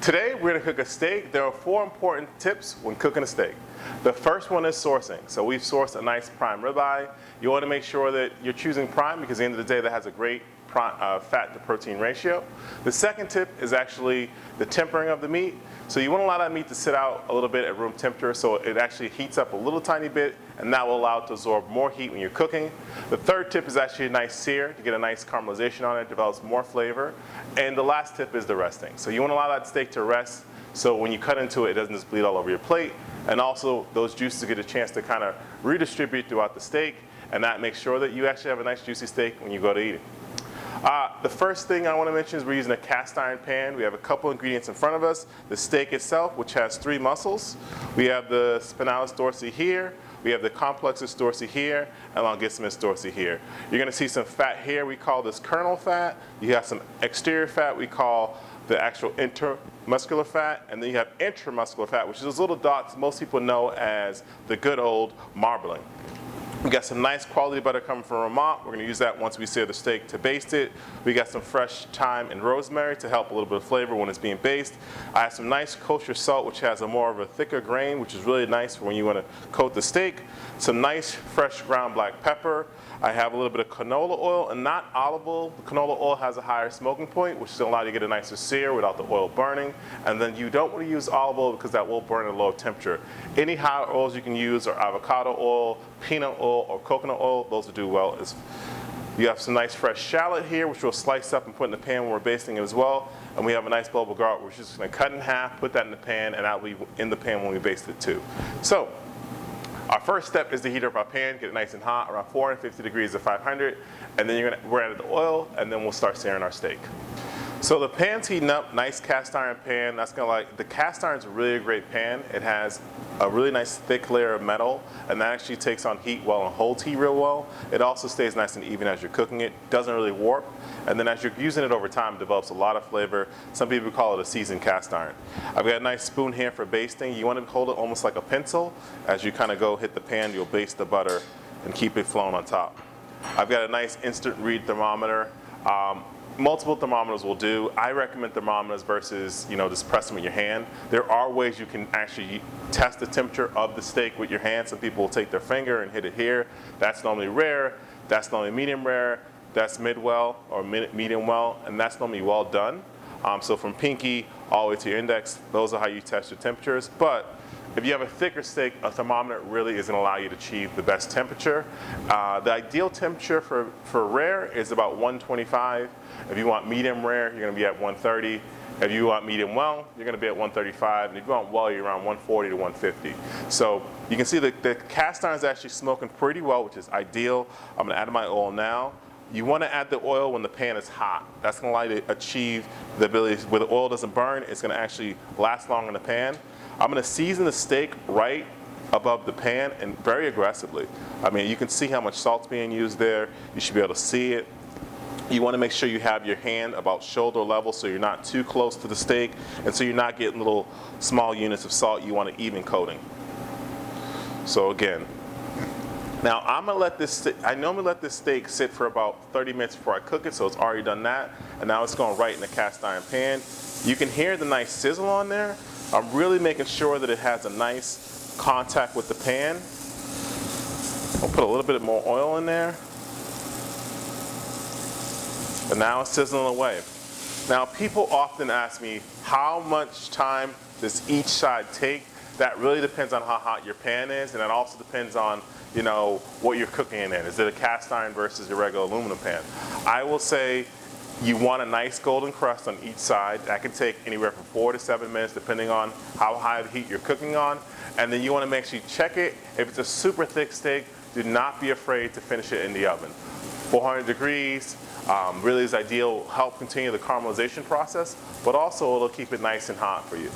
Today we're going to cook a steak. There are 4 important tips when cooking a steak. The first one is sourcing. So we've sourced a nice prime ribeye. You want to make sure that you're choosing prime because at the end of the day that has a great fat to protein ratio. The second tip is actually the tempering of the meat. So you want to allow that meat to sit out a little bit at room temperature so it actually heats up a little tiny bit, and that will allow it to absorb more heat when you're cooking. The third tip is actually a nice sear to get a nice caramelization on it, develops more flavor. And the last tip is the resting. So you want to allow that steak to rest so when you cut into it, it doesn't just bleed all over your plate. And also those juices get a chance to kind of redistribute throughout the steak, and that makes sure that you actually have a nice juicy steak when you go to eat it. The first thing I want to mention is we're using a cast iron pan. We have a couple ingredients in front of us. The steak itself, which has 3 muscles. We have the spinalis dorsi here. We have the complexus dorsi here, and longissimus dorsi here. You're going to see some fat here. We call this kernel fat. You have some exterior fat we call the actual intermuscular fat, and then you have intramuscular fat, which is those little dots most people know as the good old marbling. We got some nice quality butter coming from Vermont. We're going to use that once we sear the steak to baste it. We got some fresh thyme and rosemary to help a little bit of flavor when it's being basted. I have some nice kosher salt, which has a more of a thicker grain, which is really nice for when you want to coat the steak. Some nice fresh ground black pepper. I have a little bit of canola oil, and not olive oil. The canola oil has a higher smoking point, which will allow you to get a nicer sear without the oil burning. And then you don't want to use olive oil because that will burn at a low temperature. Any high oils you can use are avocado oil, peanut oil, or coconut oil. Those will do well. You have some nice fresh shallot here, which we'll slice up and put in the pan when we're basting it as well. And we have a nice bulb of garlic, which is just going to cut in half, put that in the pan, and that'll be in the pan when we baste it too. So our first step is to heat up our pan, get it nice and hot, around 450 degrees to 500, and then we're adding the oil, and then we'll start searing our steak. So the pan's heating up, nice cast iron pan. That's the cast iron's a really great pan. It has a really nice thick layer of metal, and that actually takes on heat well and holds heat real well. It also stays nice and even as you're cooking it, doesn't really warp, and then as you're using it over time, it develops a lot of flavor. Some people call it a seasoned cast iron. I've got a nice spoon here for basting. You want to hold it almost like a pencil. As you kind of go hit the pan, you'll baste the butter and keep it flowing on top. I've got a nice instant read thermometer. Multiple thermometers will do. I recommend thermometers versus, just press them with your hand. There are ways you can actually test the temperature of the steak with your hand. Some people will take their finger and hit it here. That's normally rare. That's normally medium rare. That's mid-well or medium well, and that's normally well done. So from pinky all the way to your index, those are how you test your temperatures. But if you have a thicker steak, a thermometer really is going to allow you to achieve the best temperature. The ideal temperature for rare is about 125. If you want medium rare, you're going to be at 130. If you want medium well, you're going to be at 135. And if you want well, you're around 140 to 150. So you can see that the cast iron is actually smoking pretty well, which is ideal. I'm going to add my oil now. You want to add the oil when the pan is hot. That's going to allow you to achieve the ability where the oil doesn't burn. It's going to actually last long in the pan. I'm going to season the steak right above the pan and very aggressively. I mean, you can see how much salt's being used there. You should be able to see it. You want to make sure you have your hand about shoulder level so you're not too close to the steak, and so you're not getting little small units of salt. You want an even coating. So again, now I normally let this steak sit for about 30 minutes before I cook it, so it's already done that. And now it's going right in the cast iron pan. You can hear the nice sizzle on there. I'm really making sure that it has a nice contact with the pan. I'll put a little bit more oil in there. And now it's sizzling away. Now people often ask me, how much time does each side take? That really depends on how hot your pan is, and it also depends on what you're cooking in. Is it a cast iron versus your regular aluminum pan? I will say you want a nice golden crust on each side. That can take anywhere from 4 to 7 minutes depending on how high the heat you're cooking on. And then you want to make sure you check it. If it's a super thick steak, do not be afraid to finish it in the oven. 400 degrees really is ideal. Help continue the caramelization process, but also it'll keep it nice and hot for you.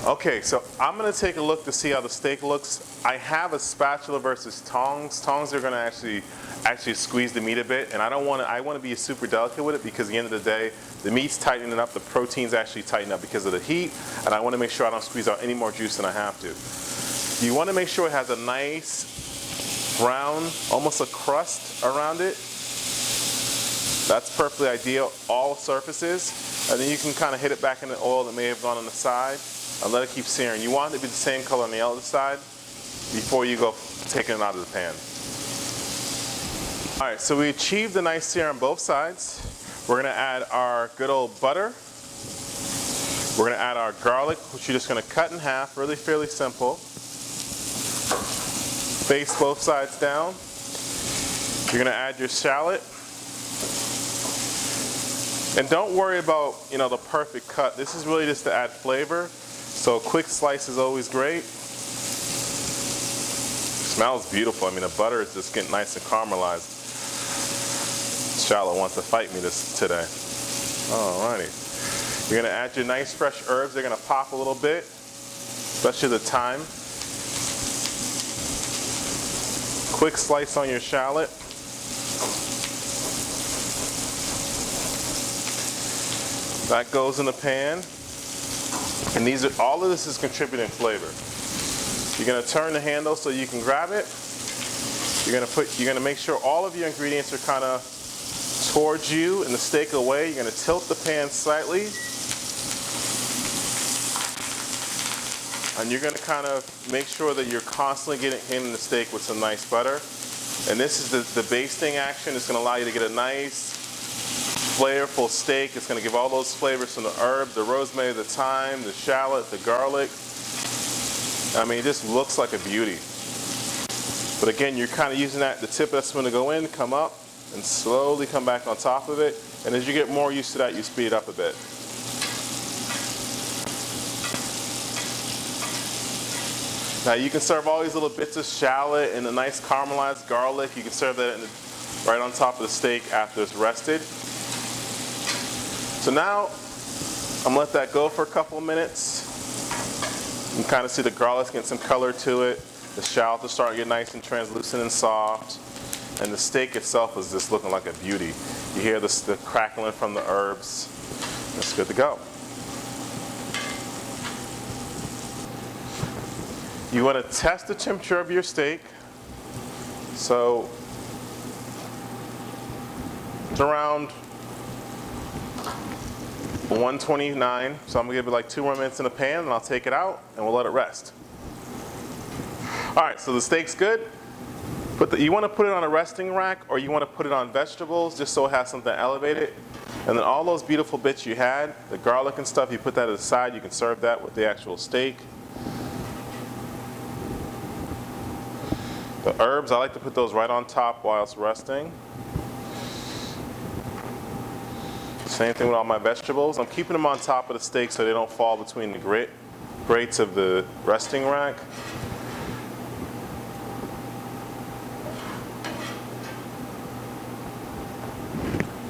Okay, so I'm going to take a look to see how the steak looks. I have a spatula versus tongs. Tongs are going to actually squeeze the meat a bit, and I want to be super delicate with it because at the end of the day, the meat's tightening up, the proteins actually tighten up because of the heat, and I want to make sure I don't squeeze out any more juice than I have to. You want to make sure it has a nice brown, almost a crust around it. That's perfectly ideal, all surfaces. And then you can kind of hit it back in the oil that may have gone on the side and let it keep searing. You want it to be the same color on the other side before you go taking it out of the pan. All right, so we achieved a nice sear on both sides. We're gonna add our good old butter. We're gonna add our garlic, which you're just gonna cut in half, really fairly simple. Face both sides down. You're gonna add your shallot. And don't worry about, the perfect cut. This is really just to add flavor. So a quick slice is always great. Smells beautiful. I mean, the butter is just getting nice and caramelized. Shallot wants to fight me today. Alrighty. You're gonna add your nice fresh herbs. They're gonna pop a little bit, especially the thyme. Quick slice on your shallot. That goes in the pan. And all of this is contributing flavor. You're gonna turn the handle so you can grab it. You're gonna make sure all of your ingredients are kind of towards you and the steak away. You're gonna tilt the pan slightly. And you're gonna kind of make sure that you're constantly hitting the steak with some nice butter. And this is the basting action. It's gonna allow you to get a nice, flavorful steak. It's gonna give all those flavors from the herbs, the rosemary, the thyme, the shallot, the garlic. I mean, it just looks like a beauty. But again, you're kind of using the tip of that spoon to go in, come up, and slowly come back on top of it. And as you get more used to that, you speed it up a bit. Now you can serve all these little bits of shallot and the nice caramelized garlic. You can serve that right on top of the steak after it's rested. So now I'm gonna let that go for a couple of minutes. You can kind of see the garlic's getting some color to it. The shallot will start to get nice and translucent and soft. And the steak itself is just looking like a beauty. You hear the crackling from the herbs. It's good to go. You want to test the temperature of your steak. So it's around 129. So I'm gonna give it like 2 more minutes in the pan and I'll take it out and we'll let it rest. All right, so the steak's good. You want to put it on a resting rack or you want to put it on vegetables just so it has something elevated. And then all those beautiful bits you had, the garlic and stuff, you put that aside. You can serve that with the actual steak. The herbs, I like to put those right on top while it's resting. Same thing with all my vegetables. I'm keeping them on top of the steak so they don't fall between the grates of the resting rack.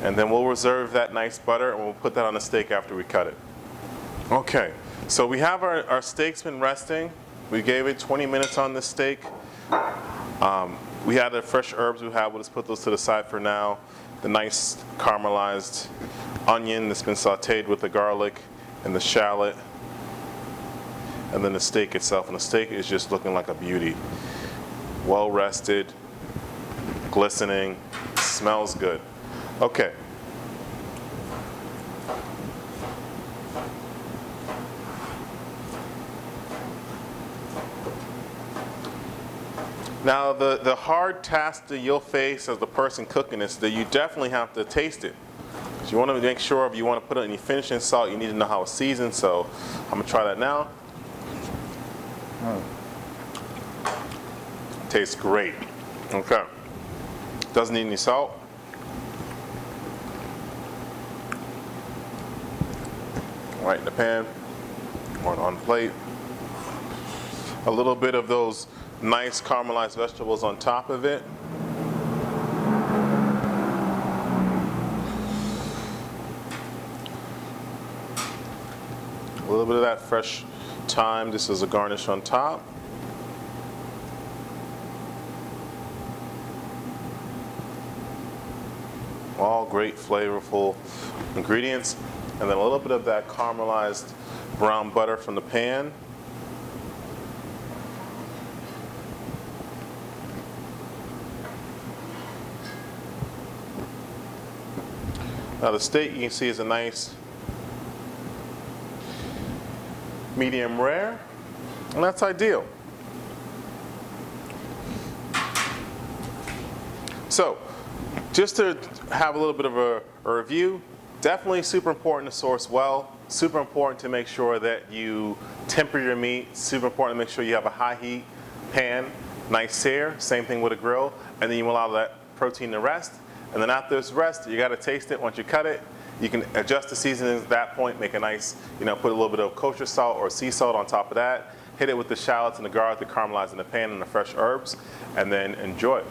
And then we'll reserve that nice butter and we'll put that on the steak after we cut it. Okay, so we have our steak's been resting. We gave it 20 minutes on this steak. We had the fresh herbs we had. We'll just put those to the side for now. The nice caramelized onion that's been sauteed with the garlic and the shallot. And then the steak itself. And the steak is just looking like a beauty. Well rested, glistening, smells good. Okay. Now the hard task that you'll face as the person cooking this, that you definitely have to taste it. Because you want to make sure if you want to put any finishing salt, you need to know how it's seasoned. So I'm gonna try that now. Tastes great. Okay. Doesn't need any salt. Right in the pan, or on the plate. A little bit of those nice caramelized vegetables on top of it. A little bit of that fresh thyme, just as a garnish on top. All great flavorful ingredients. And then a little bit of that caramelized brown butter from the pan. Now the steak you can see is a nice medium rare, and that's ideal. So, just to have a little bit of a review, definitely super important to source well, super important to make sure that you temper your meat, super important to make sure you have a high heat pan, nice sear, same thing with a grill, and then you allow that protein to rest. And then after it's rest, you gotta taste it once you cut it. You can adjust the seasonings at that point, make a nice, put a little bit of kosher salt or sea salt on top of that, hit it with the shallots and the garlic to caramelize in the pan and the fresh herbs, and then enjoy it.